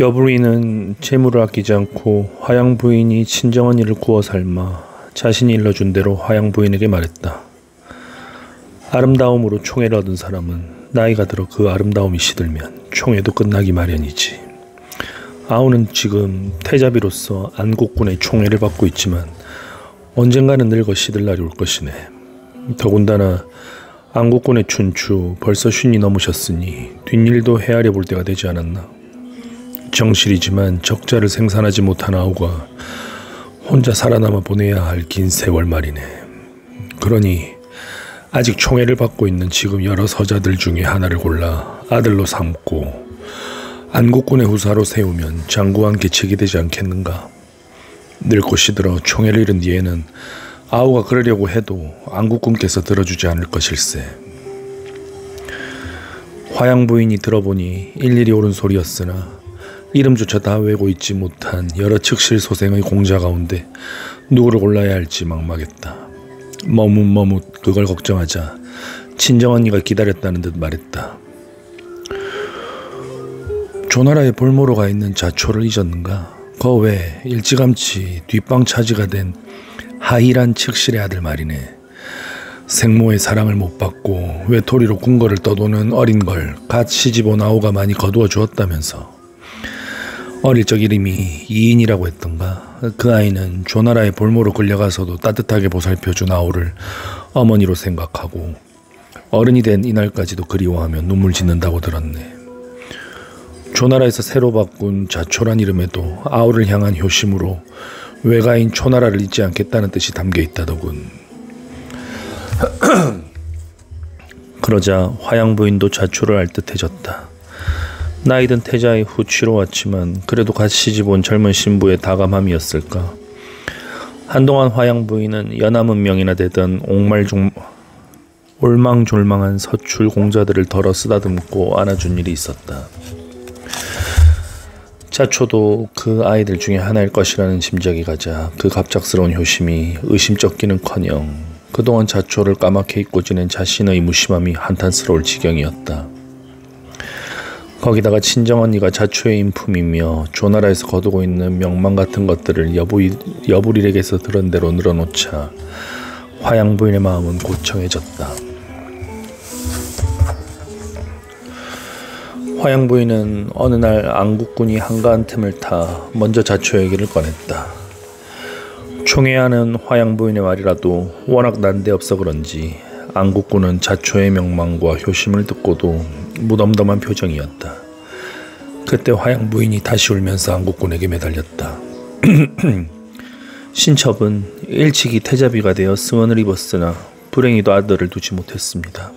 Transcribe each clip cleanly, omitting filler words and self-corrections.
여부리는 재물을 아끼지 않고 화양 부인이 친정한 이를 구워 삶아 자신이 일러준 대로 화양 부인에게 말했다. 아름다움으로 총애를 얻은 사람은 나이가 들어 그 아름다움이 시들면 총애도 끝나기 마련이지. 아우는 지금 태자비로서 안국군의 총애를 받고 있지만 언젠가는 늙어 시들 날이 올 것이네. 더군다나 안국군의 춘추 벌써 50이 넘으셨으니 뒷일도 헤아려 볼 때가 되지 않았나. 정실이지만 적자를 생산하지 못한 아우가 혼자 살아남아 보내야 할 긴 세월 말이네. 그러니 아직 총애를 받고 있는 지금 여러 서자들 중에 하나를 골라 아들로 삼고 안국군의 후사로 세우면 장구한 계책이 되지 않겠는가. 늙고 시들어 총애를 잃은 뒤에는 아우가 그러려고 해도 안국군께서 들어주지 않을 것일세. 화양 부인이 들어보니 일일이 옳은 소리였으나 이름조차 다 외고 있지 못한 여러 측실 소생의 공자 가운데 누구를 골라야 할지 막막했다. 머뭇머뭇 그걸 걱정하자 친정언니가 기다렸다는 듯 말했다. 조나라에 볼모로가 있는 자초를 잊었는가? 거 외 일찌감치 뒷방 차지가 된 하이란 측실의 아들 말이네. 생모의 사랑을 못 받고 외톨이로 궁궐을 떠도는 어린 걸 갓 시집온 아우가 많이 거두어 주었다면서. 어릴 적 이름이 이인이라고 했던가. 그 아이는 조나라의 볼모로 끌려가서도 따뜻하게 보살펴준 아우를 어머니로 생각하고 어른이 된 이날까지도 그리워하며 눈물 짓는다고 들었네. 조나라에서 새로 바꾼 자초란 이름에도 아우를 향한 효심으로 외가인 초나라를 잊지 않겠다는 뜻이 담겨 있다더군. 그러자 화양 부인도 자초를 알듯해졌다. 나이든 태자의 후취로 왔지만 그래도 갓 시집온 젊은 신부의 다감함이었을까. 한동안 화양 부인은 연암은 명이나 되던 올망졸망한 서출 공자들을 덜어 쓰다듬고 안아준 일이 있었다. 자초도 그 아이들 중에 하나일 것이라는 짐작이 가자 그 갑작스러운 효심이 의심쩍기는커녕 그동안 자초를 까맣게 잊고 지낸 자신의 무심함이 한탄스러울 지경이었다. 거기다가 친정언니가 자초의 인품이며 조나라에서 거두고 있는 명망 같은 것들을 여부릴에게서 들은 대로 늘어놓자 화양 부인의 마음은 고청해졌다. 화양 부인은 어느 날 안국군이 한가한 틈을 타 먼저 자초 얘기를 꺼냈다. 총애하는 화양 부인의 말이라도 워낙 난데없어 그런지 안국군은 자초의 명망과 효심을 듣고도 무덤덤한 표정이었다. 그때 화양 부인이 다시 울면서 안국군에게 매달렸다. 신첩은 일찍이 태자비가 되어 승언을 입었으나 불행히도 아들을 두지 못했습니다.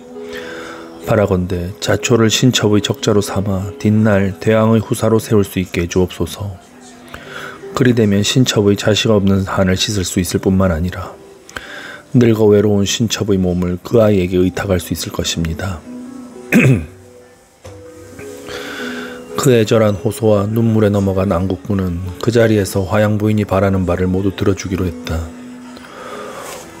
바라건대 자초를 신첩의 적자로 삼아 뒷날 대왕의 후사로 세울 수 있게 해주옵소서. 그리 되면 신첩의 자식 없는 한을 씻을 수 있을 뿐만 아니라 늙어 외로운 신첩의 몸을 그 아이에게 의탁할 수 있을 것입니다. 그 애절한 호소와 눈물에 넘어간 안국군은 그 자리에서 화양 부인이 바라는 바를 모두 들어주기로 했다.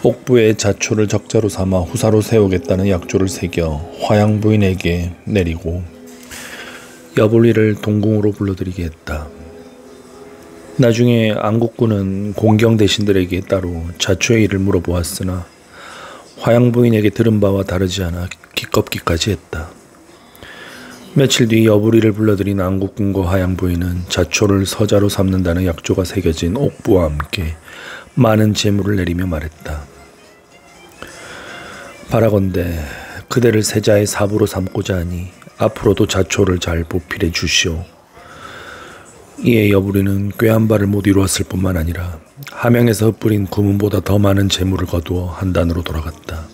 옥부의 자초를 적자로 삼아 후사로 세우겠다는 약조를 새겨 화양 부인에게 내리고 여불리를 동궁으로 불러들이게 했다. 나중에 안국군은 공경 대신들에게 따로 자초의 일을 물어보았으나 화양 부인에게 들은 바와 다르지 않아 기껍기까지 했다. 며칠 뒤 여부리를 불러들인 안국군과 화양 부인은 자초를 서자로 삼는다는 약조가 새겨진 옥부와 함께 많은 재물을 내리며 말했다. 바라건대 그대를 세자의 사부로 삼고자 하니 앞으로도 자초를 잘 보필해 주시오. 이에 여부리는 꾀한 바를 못 이루었을 뿐만 아니라 함양에서 흩뿌린 구문보다 더 많은 재물을 거두어 한단으로 돌아갔다.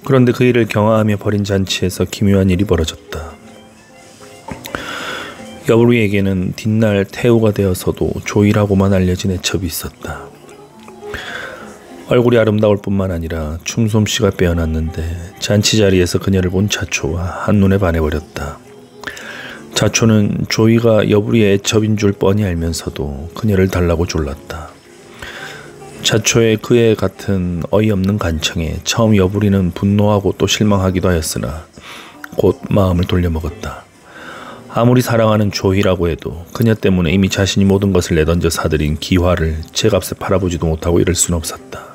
그런데 그 일을 경화하며 벌인 잔치에서 기묘한 일이 벌어졌다. 여부리에게는 뒷날 태우가 되어서도 조이라고만 알려진 애첩이 있었다. 얼굴이 아름다울 뿐만 아니라 춤솜씨가 빼어났는데 잔치 자리에서 그녀를 본 자초와 한눈에 반해버렸다. 자초는 조이가 여부리의 애첩인 줄 뻔히 알면서도 그녀를 달라고 졸랐다. 자초의 그에 같은 어이없는 간청에 처음 여부리는 분노하고 또 실망하기도 하였으나 곧 마음을 돌려먹었다. 아무리 사랑하는 조희라고 해도 그녀 때문에 이미 자신이 모든 것을 내던져 사들인 기화를 제값에 팔아보지도 못하고 이럴 수는 없었다.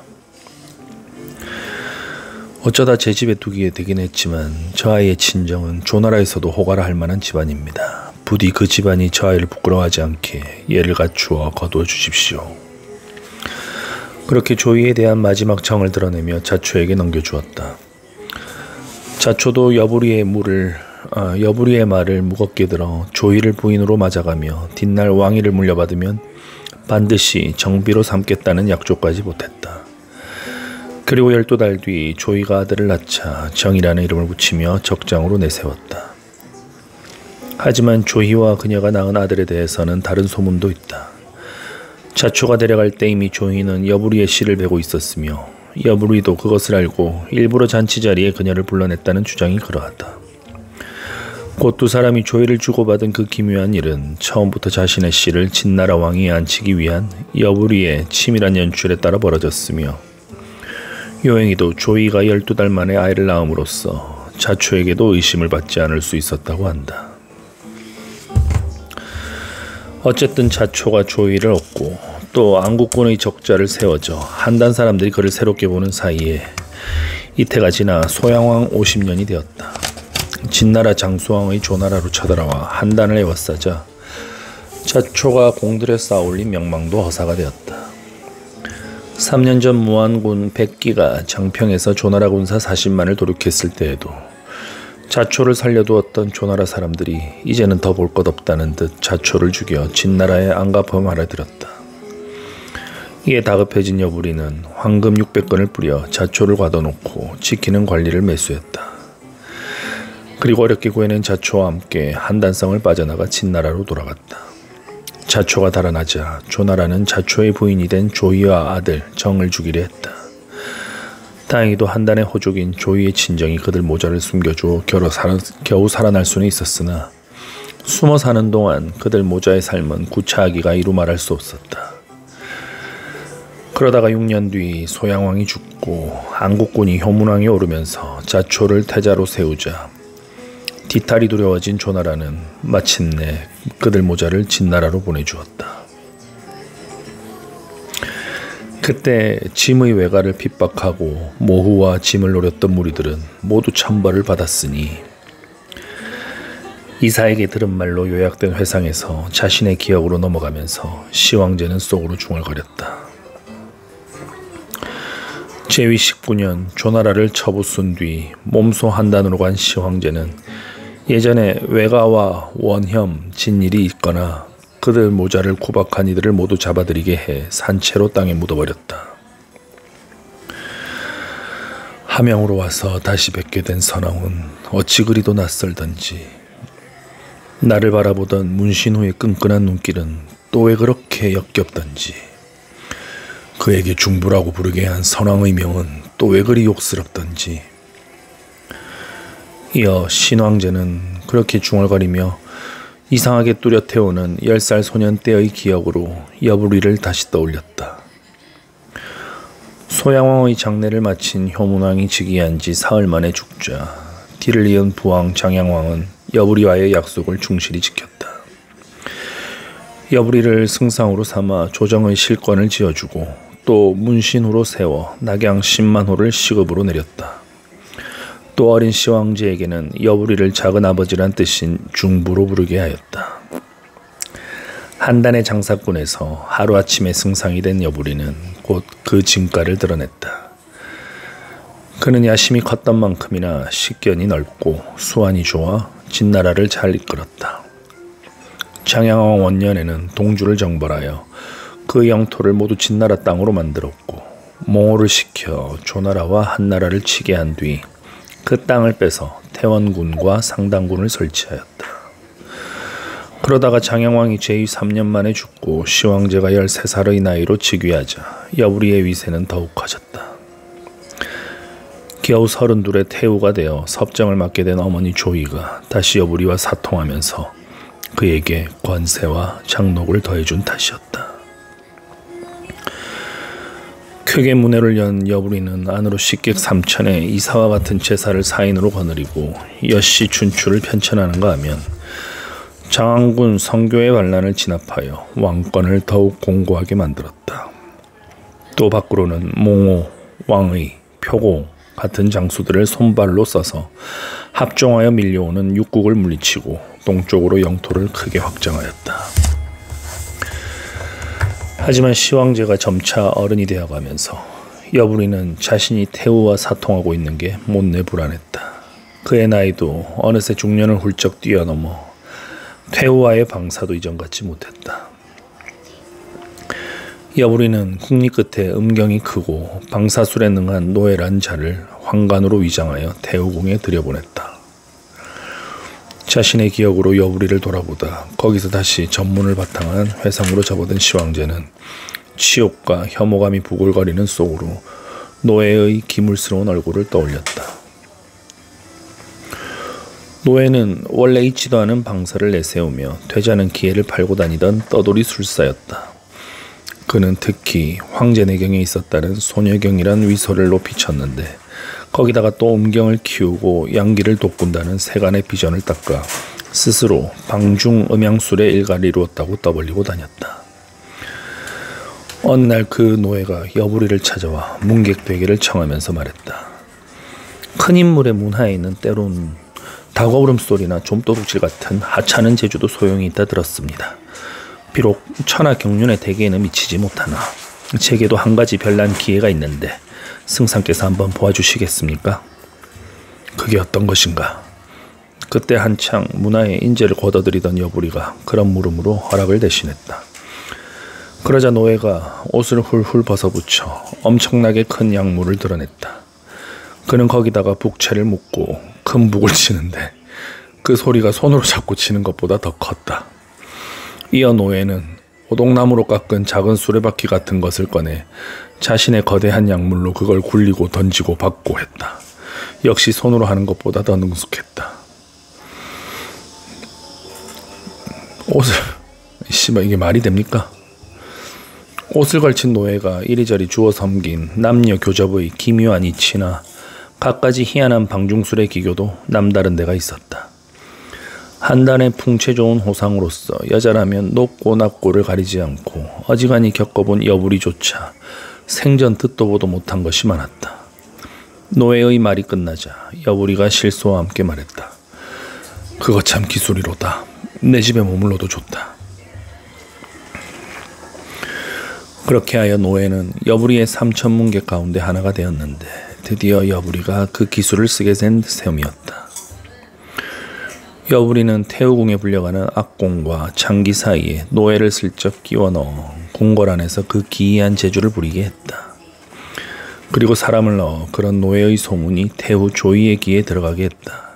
어쩌다 제 집에 두게 되긴 했지만 저 아이의 친정은 조나라에서도 호가라 할 만한 집안입니다. 부디 그 집안이 저 아이를 부끄러워하지 않게 예를 갖추어 거두어 주십시오. 그렇게 조희에 대한 마지막 정을 드러내며 자초에게 넘겨주었다. 자초도 여부리의 말을 무겁게 들어 조희를 부인으로 맞아가며 뒷날 왕위를 물려받으면 반드시 정비로 삼겠다는 약조까지 보탰다. 그리고 12달 뒤 조희가 아들을 낳자 정이라는 이름을 붙이며 적장으로 내세웠다. 하지만 조희와 그녀가 낳은 아들에 대해서는 다른 소문도 있다. 자초가 데려갈 때 이미 조희는 여부리의 씨를 베고 있었으며 여부리도 그것을 알고 일부러 잔치 자리에 그녀를 불러냈다는 주장이 그러하다. 곧 두 사람이 조희를 주고받은 그 기묘한 일은 처음부터 자신의 씨를 진나라 왕위에 앉히기 위한 여부리의 치밀한 연출에 따라 벌어졌으며 요행이도 조희가 12달 만에 아이를 낳음으로써 자초에게도 의심을 받지 않을 수 있었다고 한다. 어쨌든 자초가 조희를 얻고 또 안국군의 적자를 세워져 한단 사람들이 그를 새롭게 보는 사이에 이태가 지나 소양왕 50년이 되었다. 진나라 장수왕의 조나라로 쳐들어와 한단을 에워싸자 자초가 공들여 쌓아올린 명망도 허사가 되었다. 3년 전 무안군 백기가 장평에서 조나라 군사 40만을 도륙했을 때에도 자초를 살려두었던 조나라 사람들이 이제는 더 볼 것 없다는 듯 자초를 죽여 진나라에 안갚아 말아들였다. 이에 다급해진 여부리는 황금 600건을 뿌려 자초를 가둬놓고 지키는 관리를 매수했다. 그리고 어렵게 구해낸 자초와 함께 한단성을 빠져나가 진나라로 돌아갔다. 자초가 달아나자 조나라는 자초의 부인이 된 조희와 아들 정을 주기로 했다. 다행히도 한단의 호족인 조희의 친정이 그들 모자를 숨겨주어 겨우 살아날 수는 있었으나 숨어 사는 동안 그들 모자의 삶은 구차하기가 이루 말할 수 없었다. 그러다가 6년 뒤 소양왕이 죽고 안국군이 효문왕에 오르면서 자초를 태자로 세우자 뒤탈이 두려워진 조나라는 마침내 그들 모자를 진나라로 보내주었다. 그때 짐의 외가를 핍박하고 모후와 짐을 노렸던 무리들은 모두 천벌을 받았으니 이사에게 들은 말로 요약된 회상에서 자신의 기억으로 넘어가면서 시황제는 속으로 중얼거렸다. 제위 19년 조나라를 처부순 뒤 몸소 한단으로 간 시황제는 예전에 외가와 원혐, 진일이 있거나 그들 모자를 구박한 이들을 모두 잡아들이게 해 산채로 땅에 묻어버렸다. 함양으로 와서 다시 뵙게 된 선왕은 어찌 그리도 낯설던지 나를 바라보던 문신후의 끈끈한 눈길은 또 왜 그렇게 역겹던지 그에게 중부라고 부르게 한 선왕의 명은 또 왜 그리 욕스럽던지 이어 신왕제는 그렇게 중얼거리며 이상하게 뚜렷해오는 10살 소년 때의 기억으로 여부리를 다시 떠올렸다. 소양왕의 장례를 마친 효문왕이 즉위한 지 사흘 만에 죽자 뒤를 이은 부왕 장양왕은 여부리와의 약속을 충실히 지켰다. 여부리를 승상으로 삼아 조정의 실권을 지어주고 또 문신후로 세워 낙양 10만 호를 시급으로 내렸다. 또 어린 시황제에게는 여부리를 작은 아버지란 뜻인 중부로 부르게 하였다. 한단의 장사꾼에서 하루아침에 승상이 된 여부리는 곧 그 진가를 드러냈다. 그는 야심이 컸던 만큼이나 식견이 넓고 수완이 좋아 진나라를 잘 이끌었다. 장양왕 원년에는 동주를 정벌하여 그 영토를 모두 진나라 땅으로 만들었고 몽호를 시켜 조나라와 한나라를 치게 한 뒤 그 땅을 빼서 태원군과 상당군을 설치하였다. 그러다가 장양왕이 제위 3년 만에 죽고 시황제가 13살의 나이로 즉위하자 여부리의 위세는 더욱 커졌다. 겨우 32의 태우가 되어 섭정을 맡게 된 어머니 조희가 다시 여부리와 사통하면서 그에게 권세와 장록을 더해준 탓이었다. 크게 문회를 연 여부리는 안으로 식객 3천에 이사와 같은 제사를 사인으로 거느리고 여씨 춘추를 편찬하는가 하면 장안군 성교의 반란을 진압하여 왕권을 더욱 공고하게 만들었다. 또 밖으로는 몽호, 왕의, 표고 같은 장수들을 손발로 써서 합종하여 밀려오는 육국을 물리치고 동쪽으로 영토를 크게 확장하였다. 하지만 시황제가 점차 어른이 되어가면서 여부리는 자신이 태우와 사통하고 있는 게 못내 불안했다. 그의 나이도 어느새 중년을 훌쩍 뛰어넘어 태우와의 방사도 이전같지 못했다. 여부리는 국리 끝에 음경이 크고 방사술에 능한 노예란 자를 황관으로 위장하여 태우궁에 들여보냈다. 자신의 기억으로 여부리를 돌아보다 거기서 다시 전문을 바탕한 회상으로 접어든 시황제는 치욕과 혐오감이 부글거리는 속으로 노예의 기물스러운 얼굴을 떠올렸다. 노예는 원래 있지도 않은 방사를 내세우며 되지 않은 기회를 팔고 다니던 떠돌이 술사였다. 그는 특히 황제내경에 있었다는 소녀경이란 위소를 높이 쳤는데 거기다가 또 음경을 키우고 양기를 돋군다는 세간의 비전을 닦아 스스로 방중 음양술의 일가를 이루었다고 떠벌리고 다녔다. 어느 날 그 노예가 여부리를 찾아와 문객되기를 청하면서 말했다. 큰 인물의 문하에 있는 때론 닭어 울음소리나 좀도둑질 같은 하찮은 재주도 소용이 있다 들었습니다. 비록 천하 경륜의 대계에는 미치지 못하나 제게도 한 가지 별난 기회가 있는데 승상께서 한번 보아주시겠습니까? 그게 어떤 것인가? 그때 한창 문화의 인재를 거둬들이던 여부리가 그런 물음으로 허락을 대신했다. 그러자 노예가 옷을 훌훌 벗어붙여 엄청나게 큰 약물을 드러냈다. 그는 거기다가 북채를 묶고 큰 북을 치는데 그 소리가 손으로 잡고 치는 것보다 더 컸다. 이어 노예는 오동나무로 깎은 작은 수레바퀴 같은 것을 꺼내 자신의 거대한 약물로 그걸 굴리고 던지고 받고 했다. 역시 손으로 하는 것보다 더 능숙했다. 이게 말이 됩니까? 옷을 걸친 노예가 이리저리 주워 섬긴 남녀 교접의 기묘한 이치나 갖가지 희한한 방중술의 기교도 남다른 데가 있었다. 한단의 풍채 좋은 호상으로서 여자라면 높고 낮고를 가리지 않고 어지간히 겪어본 여부리조차 생전 듣도 보도 못한 것이 많았다. 노예의 말이 끝나자 여부리가 실소와 함께 말했다. 그거 참 기술이로다. 내 집에 머물러도 좋다. 그렇게 하여 노예는 여부리의 3천문객 가운데 하나가 되었는데 드디어 여부리가 그 기술을 쓰게 된 셈이었다. 여부리는 태우궁에 불려가는 악공과 장기 사이에 노예를 슬쩍 끼워 넣어 궁궐 안에서 그 기이한 재주를 부리게 했다. 그리고 사람을 넣어 그런 노예의 소문이 태우 조이의 귀에 들어가게 했다.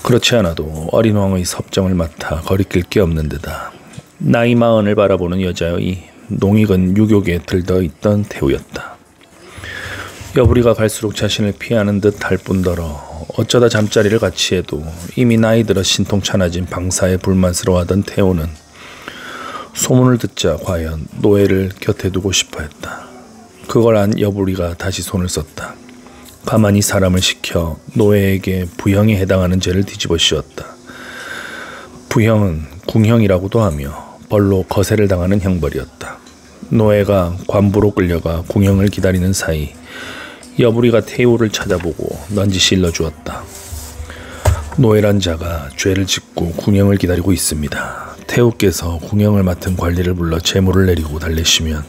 그렇지 않아도 어린 왕의 섭정을 맡아 거리낄 게 없는 데다 나이 40을 바라보는 여자의 농익은 유욕에 들떠 있던 태우였다. 여부리가 갈수록 자신을 피하는 듯 할 뿐더러 어쩌다 잠자리를 같이 해도 이미 나이 들어 신통찮아진 방사에 불만스러워하던 태우는 소문을 듣자 과연 노예를 곁에 두고 싶어 했다. 그걸 안 여부리가 다시 손을 썼다. 가만히 사람을 시켜 노예에게 부형에 해당하는 죄를 뒤집어 씌웠다. 부형은 궁형이라고도 하며 벌로 거세를 당하는 형벌이었다. 노예가 관부로 끌려가 궁형을 기다리는 사이 여부리가 태우를 찾아보고 넌지시 일러주었다. 노예란 자가 죄를 짓고 궁형을 기다리고 있습니다. 태우께서 궁형을 맡은 관리를 불러 제물을 내리고 달래시면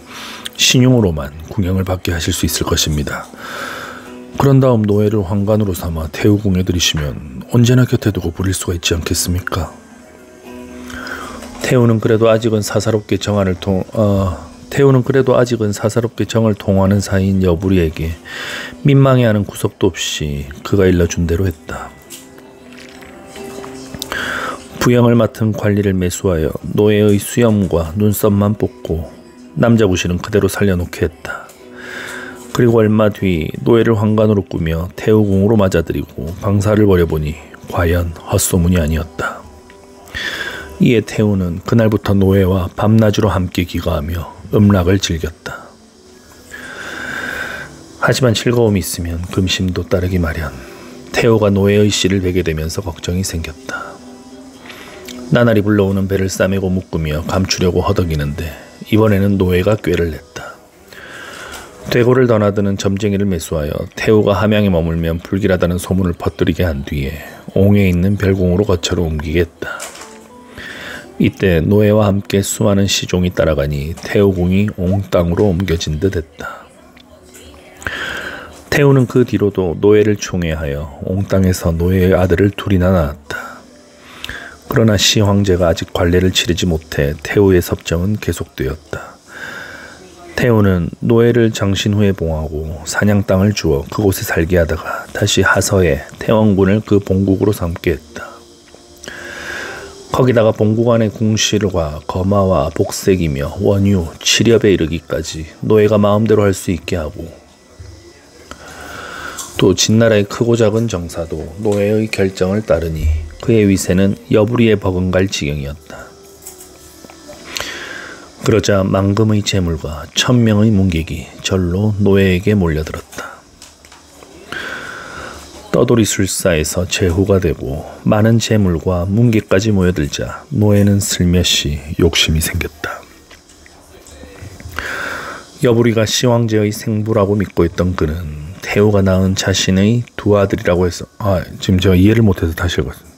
신용으로만 궁형을 받게 하실 수 있을 것입니다. 그런 다음 노예를 황관으로 삼아 태우궁에 들이시면 언제나 곁에 두고 부릴 수가 있지 않겠습니까? 태우는 그래도 아직은 사사롭게 정을 통하는 사이인 여부리에게 민망해하는 구석도 없이 그가 일러준 대로 했다. 부형을 맡은 관리를 매수하여 노예의 수염과 눈썹만 뽑고 남자 구실은 그대로 살려놓게 했다. 그리고 얼마 뒤 노예를 황관으로 꾸며 태우궁으로 맞아들이고 방사를 벌여보니 과연 헛소문이 아니었다. 이에 태우는 그날부터 노예와 밤낮으로 함께 기거하며 음락을 즐겼다. 하지만 즐거움이 있으면 금심도 따르기 마련. 태호가 노예의 씨를 베게 되면서 걱정이 생겼다. 나날이 불러오는 배를 싸매고 묶으며 감추려고 허덕이는데 이번에는 노예가 꾀를 냈다. 대고를 떠나드는 점쟁이를 매수하여 태호가 함양에 머물면 불길하다는 소문을 퍼뜨리게 한 뒤에 옹에 있는 별궁으로 거처로 옮기겠다. 이때 노예와 함께 수많은 시종이 따라가니 태호궁이 옹 땅으로 옮겨진 듯 했다. 태호는 그 뒤로도 노예를 총애하여 옹 땅에서 노예의 아들을 둘이나 낳았다. 그러나 시 황제가 아직 관례를 치르지 못해 태호의 섭정은 계속되었다. 태호는 노예를 장신 후에 봉하고 사냥 땅을 주어 그곳에 살게 하다가 다시 하서에 태원군을 그 본국으로 삼게 했다. 거기다가 본국 안의 궁실과 거마와 복색이며 원유, 칠엽에 이르기까지 노예가 마음대로 할 수 있게 하고 또 진나라의 크고 작은 정사도 노예의 결정을 따르니 그의 위세는 여부리에 버금갈 지경이었다. 그러자 만금의 재물과 1000명의 문객이 절로 노예에게 몰려들었다. 떠돌이 술사에서 제후가 되고 많은 재물과 문객까지 모여들자 노예는 슬며시 욕심이 생겼다. 여부리가 시황제의 생부라고 믿고 있던 그는 태호가 낳은 자신의 두 아들이라고 해서 지금 제가 이해를 못해서 다시 읽었습니다.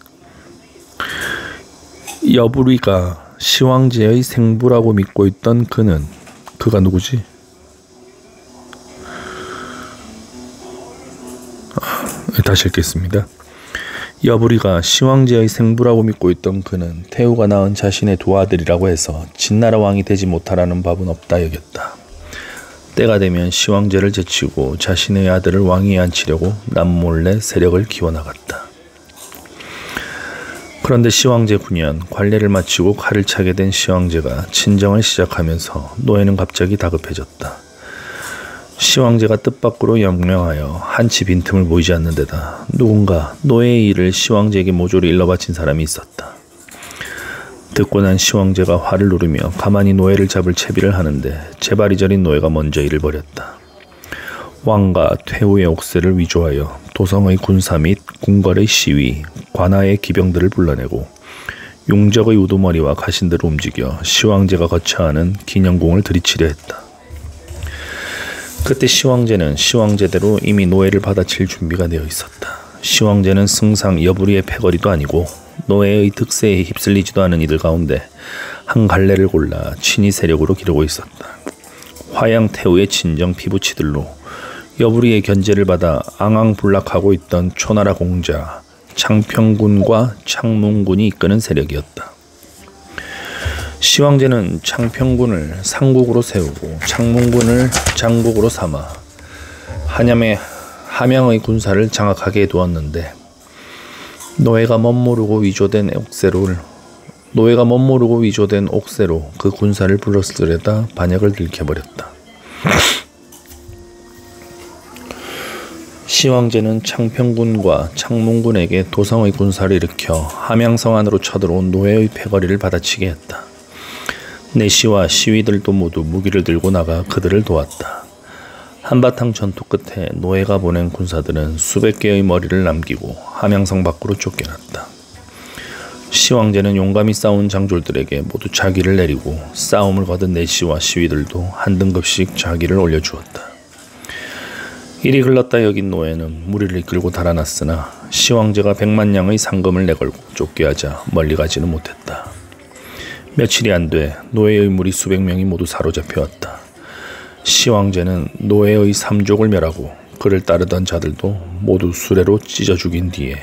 여부리가 시황제의 생부라고 믿고 있던 그가 누구지? 다시 읽겠습니다. 여부리가 시황제의 생부라고 믿고 있던 그는 태후가 낳은 자신의 두 아들이라고 해서 진나라 왕이 되지 못하라는 법은 없다 여겼다. 때가 되면 시황제를 제치고 자신의 아들을 왕위에 앉히려고 남몰래 세력을 키워나갔다. 그런데 시황제 9년 관례를 마치고 칼을 차게 된 시황제가 친정을 시작하면서 노예는 갑자기 다급해졌다. 시황제가 뜻밖으로 명령하여 한치 빈틈을 보이지 않는 데다 누군가 노예의 일을 시황제에게 모조리 일러바친 사람이 있었다. 듣고 난 시황제가 화를 누르며 가만히 노예를 잡을 채비를 하는데 재발이 저린 노예가 먼저 일을 벌였다. 왕과 태후의 옥새를 위조하여 도성의 군사 및 궁궐의 시위, 관하의 기병들을 불러내고 용적의 우두머리와 가신들을 움직여 시황제가 거처하는 기념궁을 들이치려 했다. 그때 시황제는 시황제대로 이미 노예를 받아칠 준비가 되어 있었다. 시황제는 승상 여부리의 패거리도 아니고 노예의 득세에 휩쓸리지도 않은 이들 가운데 한 갈래를 골라 친위 세력으로 기르고 있었다. 화양 태후의 친정 피부치들로 여부리의 견제를 받아 앙앙불락하고 있던 초나라 공자 창평군과 창문군이 이끄는 세력이었다. 시황제는 창평군을 상국으로 세우고 창문군을 장국으로 삼아 함양의 군사를 장악하게 해두었는데 노예가 멋모르고 위조된 옥새로 그 군사를 불렀으려다 반역을 들켜버렸다. 시황제는 창평군과 창문군에게 도성의 군사를 일으켜 함양성 안으로 쳐들어온 노예의 패거리를 받아치게 했다. 내시와 시위들도 모두 무기를 들고 나가 그들을 도왔다. 한바탕 전투 끝에 노예가 보낸 군사들은 수백 개의 머리를 남기고 함양성 밖으로 쫓겨났다. 시황제는 용감히 싸운 장졸들에게 모두 자기를 내리고 싸움을 거둔 내시와 시위들도 한 등급씩 자기를 올려주었다. 일이 흘렀다 여긴 노예는 무리를 이끌고 달아났으나 시황제가 100만냥의 상금을 내걸고 쫓게 하자 멀리 가지는 못했다. 며칠이 안 돼 노예의 무리 수백 명이 모두 사로잡혀왔다. 시황제는 노예의 3족을 멸하고 그를 따르던 자들도 모두 수레로 찢어 죽인 뒤에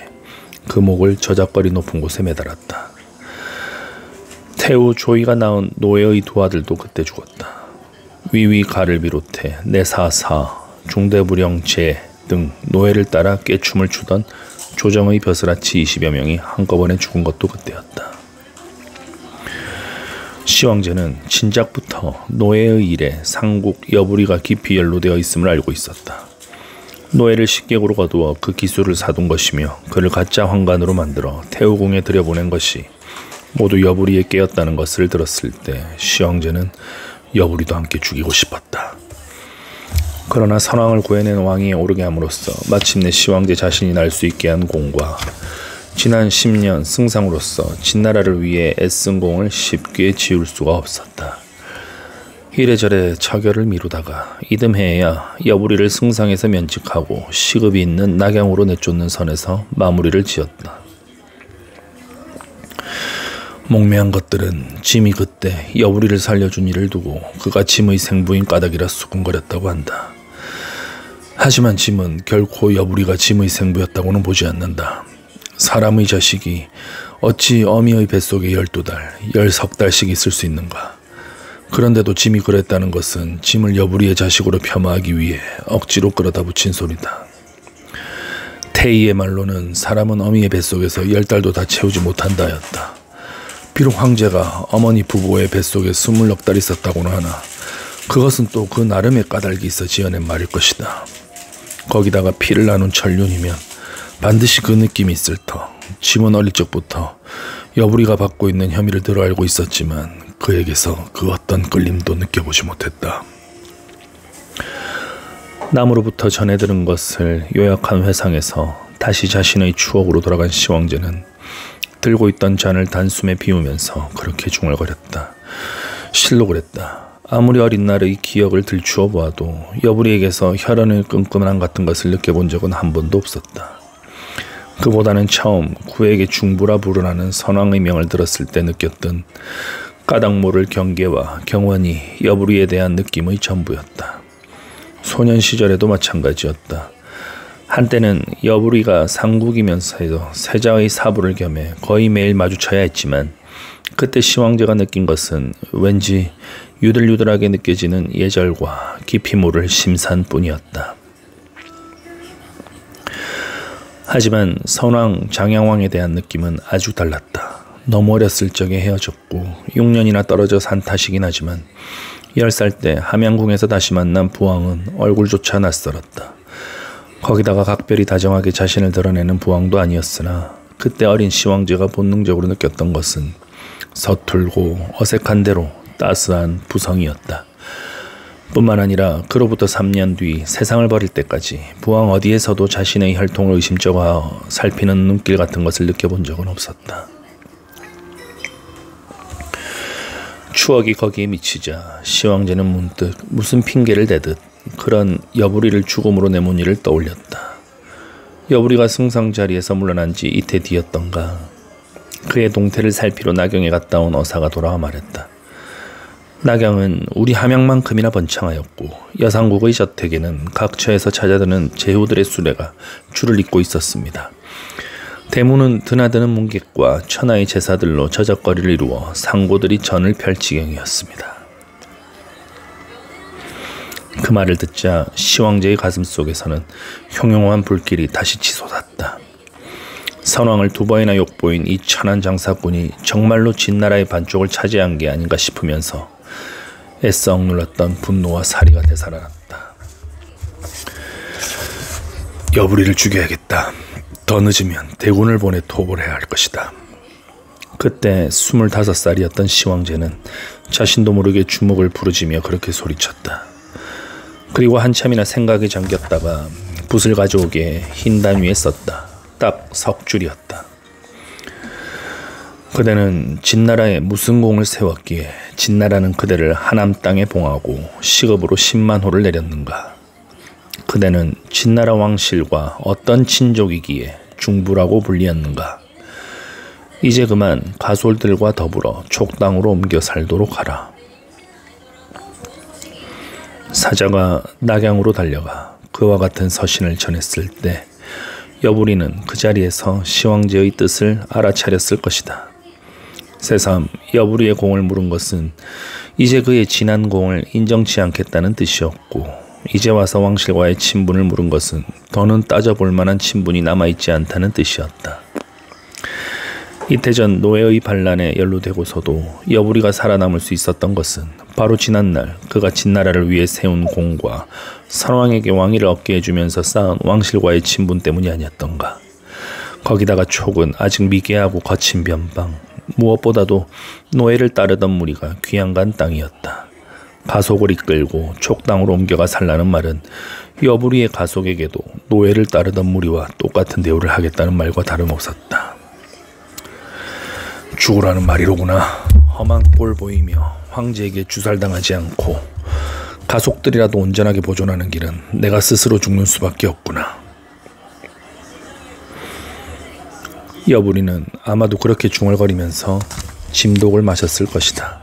그 목을 저작거리 높은 곳에 매달았다. 태후 조이가 낳은 노예의 두 아들도 그때 죽었다. 위위가를 비롯해 내사사, 중대부령 제 등 노예를 따라 깨춤을 추던 조정의 벼슬아치 20여 명이 한꺼번에 죽은 것도 그때였다. 시황제는 진작부터 노예의 일에 상국 여부리가 깊이 연루되어 있음을 알고 있었다. 노예를 식객으로 거두어 그 기술을 사둔 것이며 그를 가짜 황관으로 만들어 태후궁에 들여보낸 것이 모두 여부리에 깨었다는 것을 들었을 때 시황제는 여부리도 함께 죽이고 싶었다. 그러나 선왕을 구해낸 왕위에 오르게 함으로써 마침내 시황제 자신이 날 수 있게 한 공과 지난 10년 승상으로서 진나라를 위해 애쓴 공을 쉽게 지울 수가 없었다. 이래저래 처결을 미루다가 이듬해에야 여부리를 승상에서 면직하고 시급이 있는 낙양으로 내쫓는 선에서 마무리를 지었다. 목매한 것들은 짐이 그때 여부리를 살려준 일을 두고 그가 짐의 생부인 까닭이라 수군거렸다고 한다. 하지만 짐은 결코 여부리가 짐의 생부였다고는 보지 않는다. 사람의 자식이 어찌 어미의 뱃속에 12달, 10달씩 있을 수 있는가. 그런데도 짐이 그랬다는 것은 짐을 여부리의 자식으로 폄하하기 위해 억지로 끌어다 붙인 소리다. 태희의 말로는 사람은 어미의 뱃속에서 10달도 다 채우지 못한다였다. 비록 황제가 어머니 부부의 뱃속에 20넉 달 있었다고는 하나 그것은 또 그 나름의 까닭이 있어 지어낸 말일 것이다. 거기다가 피를 나눈 천륜이면 반드시 그 느낌이 있을 터. 짐은 어릴 적부터 여부리가 받고 있는 혐의를 들어 알고 있었지만 그에게서 그 어떤 끌림도 느껴보지 못했다. 남으로부터 전해 들은 것을 요약한 회상에서 다시 자신의 추억으로 돌아간 시황제는 들고 있던 잔을 단숨에 비우면서 그렇게 중얼거렸다. 실로 그랬다. 아무리 어린 날의 기억을 들추어 보아도 여부리에게서 혈연의 끈끈함 같은 것을 느껴본 적은 한 번도 없었다. 그보다는 처음 구에게 중부라 부르라는 선왕의 명을 들었을 때 느꼈던 까닭 모를 경계와 경원이 여부리에 대한 느낌의 전부였다. 소년 시절에도 마찬가지였다. 한때는 여부리가 상국이면서도 세자의 사부를 겸해 거의 매일 마주쳐야 했지만 그때 시황제가 느낀 것은 왠지 유들유들하게 느껴지는 예절과 깊이 모를 심산뿐이었다. 하지만 선왕 장양왕에 대한 느낌은 아주 달랐다. 너무 어렸을 적에 헤어졌고 6년이나 떨어져 산 탓이긴 하지만 10살 때 함양궁에서 다시 만난 부왕은 얼굴조차 낯설었다. 거기다가 각별히 다정하게 자신을 드러내는 부왕도 아니었으나 그때 어린 시황제가 본능적으로 느꼈던 것은 서툴고 어색한 대로 따스한 부성이었다. 뿐만 아니라 그로부터 3년 뒤 세상을 버릴 때까지 부왕 어디에서도 자신의 혈통을 의심쩍어 살피는 눈길 같은 것을 느껴본 적은 없었다. 추억이 거기에 미치자 시황제는 문득 무슨 핑계를 대듯 그런 여부리를 죽음으로 내몬 일을 떠올렸다. 여부리가 승상 자리에서 물러난 지 이태 뒤였던가. 그의 동태를 살피러 낙양에 갔다 온 어사가 돌아와 말했다. 낙양은 우리 함양만큼이나 번창하였고 여상국의 저택에는 각처에서 찾아드는 제후들의 수레가 줄을 잇고 있었습니다. 대문은 드나드는 문객과 천하의 제사들로 저적거리를 이루어 상고들이 전을 펼치경이었습니다. 그 말을 듣자 시황제의 가슴 속에서는 흉흉한 불길이 다시 치솟았다. 선왕을 2번이나 욕보인 이 천한 장사꾼이 정말로 진나라의 반쪽을 차지한 게 아닌가 싶으면서 애써 억눌렀던 분노와 사리가 되살아났다. 여부리를 죽여야겠다. 더 늦으면 대군을 보내 토벌해야 할 것이다. 그때 25살이었던 시황제는 자신도 모르게 주먹을 부르짖며 그렇게 소리쳤다. 그리고 한참이나 생각에 잠겼다가 붓을 가져오게 흰단 위에 썼다. 딱 석 줄이었다. 그대는 진나라에 무슨 공을 세웠기에 진나라는 그대를 하남 땅에 봉하고 시급으로 10만 호를 내렸는가. 그대는 진나라 왕실과 어떤 친족이기에 중부라고 불리었는가. 이제 그만 가솔들과 더불어 촉당으로 옮겨 살도록 하라. 사자가 낙양으로 달려가 그와 같은 서신을 전했을 때 여부리는 그 자리에서 시황제의 뜻을 알아차렸을 것이다. 새삼 여부리의 공을 물은 것은 이제 그의 지난 공을 인정치 않겠다는 뜻이었고 이제 와서 왕실과의 친분을 물은 것은 더는 따져볼 만한 친분이 남아있지 않다는 뜻이었다. 이태전 노예의 반란에 연루되고서도 여부리가 살아남을 수 있었던 것은 바로 지난날 그가 진나라를 위해 세운 공과 선왕에게 왕위를 얻게 해주면서 쌓은 왕실과의 친분 때문이 아니었던가. 거기다가 촉은 아직 미개하고 거친 변방, 무엇보다도 노예를 따르던 무리가 귀양간 땅이었다. 가속을 이끌고 촉당으로 옮겨가 살라는 말은 여부리의 가속에게도 노예를 따르던 무리와 똑같은 대우를 하겠다는 말과 다름없었다. 죽으라는 말이로구나. 험한 꼴 보이며 황제에게 주살당하지 않고 가속들이라도 온전하게 보존하는 길은 내가 스스로 죽는 수밖에 없구나. 여부리는 아마도 그렇게 중얼거리면서 짐독을 마셨을 것이다.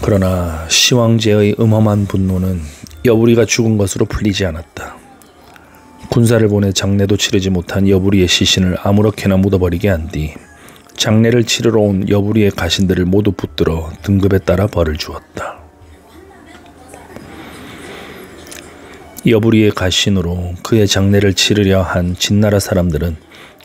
그러나 시황제의 음험한 분노는 여부리가 죽은 것으로 풀리지 않았다. 군사를 보내 장례도 치르지 못한 여부리의 시신을 아무렇게나 묻어버리게 한 뒤 장례를 치르러 온 여부리의 가신들을 모두 붙들어 등급에 따라 벌을 주었다. 여부리의 가신으로 그의 장례를 치르려 한 진나라 사람들은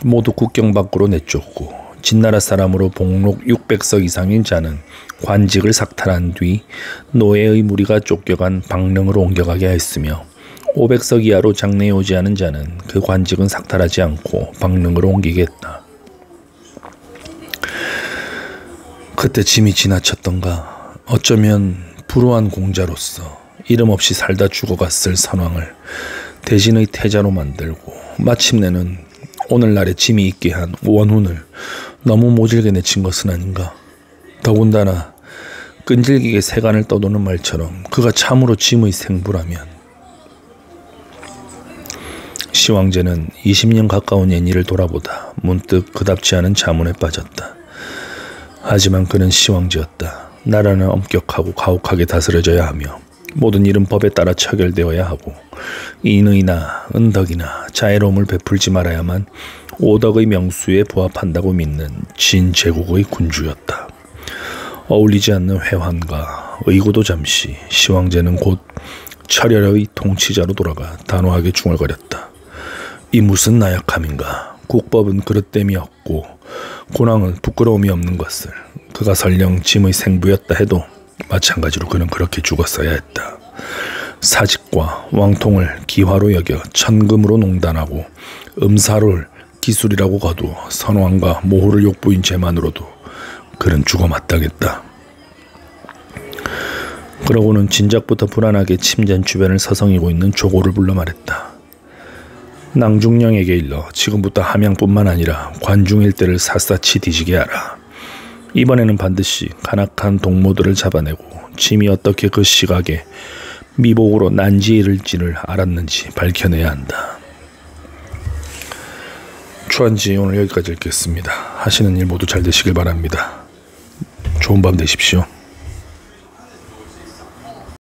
모두 국경 밖으로 내쫓고 진나라 사람으로 복록 600석 이상인 자는 관직을 삭탈한 뒤 노예의 무리가 쫓겨간 방릉으로 옮겨가게 하였으며 500석 이하로 장례에 오지 않은 자는 그 관직은 삭탈하지 않고 방릉으로 옮기게 했다. 그때 짐이 지나쳤던가 어쩌면 불우한 공자로서 이름 없이 살다 죽어갔을 선왕을 대신의 태자로 만들고 마침내는 오늘날에 짐이 있게 한 원훈을 너무 모질게 내친 것은 아닌가. 더군다나 끈질기게 세간을 떠도는 말처럼 그가 참으로 짐의 생부라면. 시황제는 20년 가까운 옛일을 돌아보다 문득 그답지 않은 자문에 빠졌다. 하지만 그는 시황제였다. 나라는 엄격하고 가혹하게 다스려져야 하며 모든 일은 법에 따라 처결되어야 하고 인의나 은덕이나 자애로움을 베풀지 말아야만 오덕의 명수에 부합한다고 믿는 진제국의 군주였다. 어울리지 않는 회환과 의구도 잠시 시황제는 곧 철혈의 통치자로 돌아가 단호하게 중얼거렸다. 이 무슨 나약함인가. 국법은 그릇됨이 없고 고난은 부끄러움이 없는 것을. 그가 설령 짐의 생부였다 해도 마찬가지로 그는 그렇게 죽었어야 했다. 사직과 왕통을 기화로 여겨 천금으로 농단하고 음사를 기술이라고 거두어 선왕과 모호를 욕부인 죄만으로도 그는 죽어 마땅했다. 그러고는 진작부터 불안하게 침전 주변을 서성이고 있는 조고를 불러 말했다. 낭중령에게 일러 지금부터 함양뿐만 아니라 관중 일대를 샅샅이 뒤지게 하라. 이번에는 반드시 간악한 동무들을 잡아내고 짐이 어떻게 그 시각에 미복으로 난지에 이를지를 알았는지 밝혀내야 한다. 초한지 오늘 여기까지 읽겠습니다. 하시는 일 모두 잘 되시길 바랍니다. 좋은 밤 되십시오.